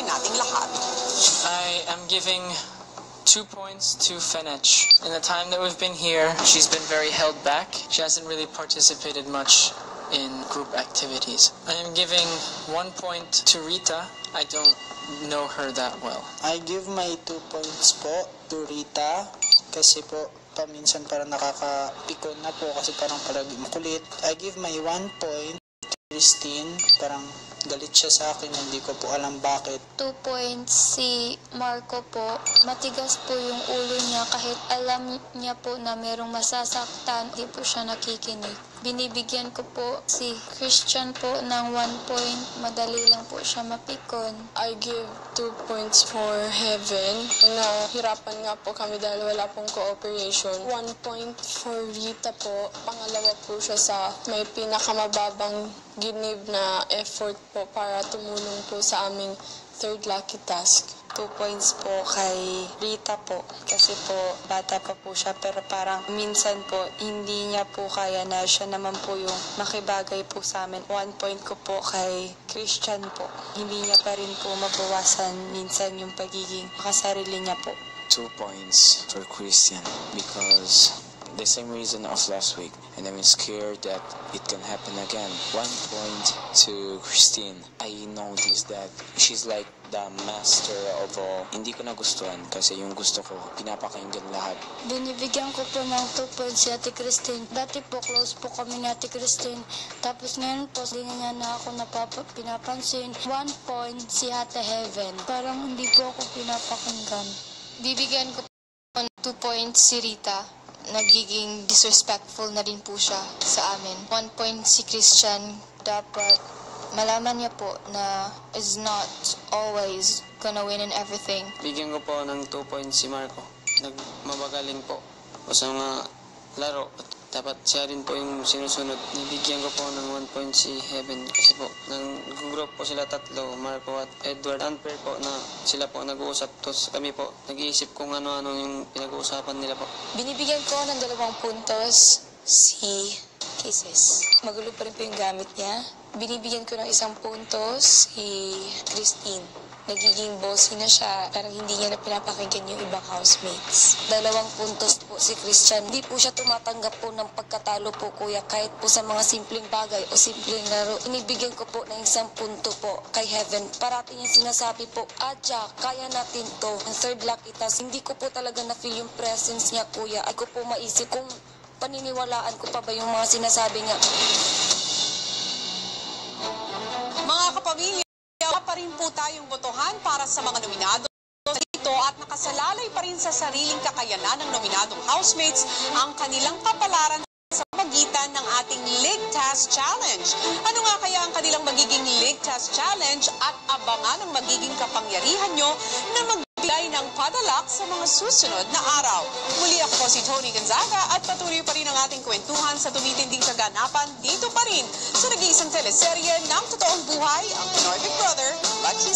nating lahat. I am giving 2 points to Fenech. In the time that we've been here, she's been very held back. She hasn't really participated much in group activities. I am giving 1 point to Rita. I don't know her that well. I give my 2 points po to Rita kasi po paminsan parang nakakapikon na po kasi parang palagi makulit. I give my 1 point to Christine. Parang galit siya sa akin, hindi ko po alam bakit. 2 points si Marco po. Matigas po yung ulo niya kahit alam niya po na merong masasaktan, hindi po siya nakikinig. Binibigyan ko po si Christian po ng 1 point. Madali lang po siya mapikon. I give 2 points for Heaven. Nahirapan nga po kami dahil wala pong cooperation. 1 point for Rita po. Pangalawa po siya sa may pinakamababang ginib na effort po para tumulong po sa aming third lucky task. 2 points po kay Rita po kasi po bata pa po siya pero parang minsan po hindi niya po kaya na siya naman po yung makibagay po sa amin. 1 point ko po kay Christian po. Hindi niya pa rin po mabawasan minsan yung pagiging makasarili niya po. 2 points for Christian because the same reason of last week and I'm scared that it can happen again. 1 point to Christine. I noticed that she's like the master of all. Hindi ko nagustuhan kasi yung gusto ko, pinapakinggan lahat. Binibigyan ko po ng 2 points si Ate Christine. Dati po close po kami ni Ate Christine. Tapos ngayon po, hindi niya na ako pinapansin. 1 point si Ate Heaven. Parang hindi po ako pinapakinggan. Bibigyan ko po ng 2 points si Rita. Nagiging disrespectful na rin po siya sa amin. 1 point si Christian. Dapat malaman niya po na is not always gonna win in everything. Bigyan ko po ng 2 points si Marco. Nagmamagaling po o sa mga laro. Dapat siya rin po yung sinusunod. Nibigyan ko po ng 1 point si Heaven kasi po nag-group po sila tatlo, Marco at Edward. Unfair po na sila po nag-uusap. Tapos kami po nag-iisip kung ano-ano yung pinag-uusapan nila po. Binibigyan ko ng 2 puntos si Kisses. Magulo pa rin po yung gamit niya. Binibigyan ko ng 1 puntos si Christine. Nagiging bossy na siya. Parang hindi niya na pinapakinggan yung ibang housemates. 2 puntos po si Christian. Hindi po siya tumatanggap po ng pagkatalo po, kuya. Kahit po sa mga simpleng bagay o simpleng laro. Inibigyan ko po ng 1 punto po kay Heaven. Parati niya sinasabi po, Adja, kaya natin to. Ang third lucky task, hindi ko po talaga na-feel yung presence niya, kuya. Ay ko po maisip kung paniniwalaan ko pa ba yung mga sinasabi niya. Mga kapamilya, pa rin po tayong botohan para sa mga nominado dito at nakasalalay pa rin sa sariling kakayanan ng nominadong housemates ang kanilang kapalaran sa pagitan ng ating League Task Challenge. Ano nga kaya ang kanilang magiging League Task Challenge at abangan ang magiging kapangyarihan nyo na magbigay ng padalak sa mga susunod na araw. Muli ako po si Tony Gonzaga at patuloy pa rin ang ating kwentuhan sa tumitinding kaganapan dito pa rin sa nag-iisang teleserye ng totoong buhay, ang Pinoy Big Brother, Lucky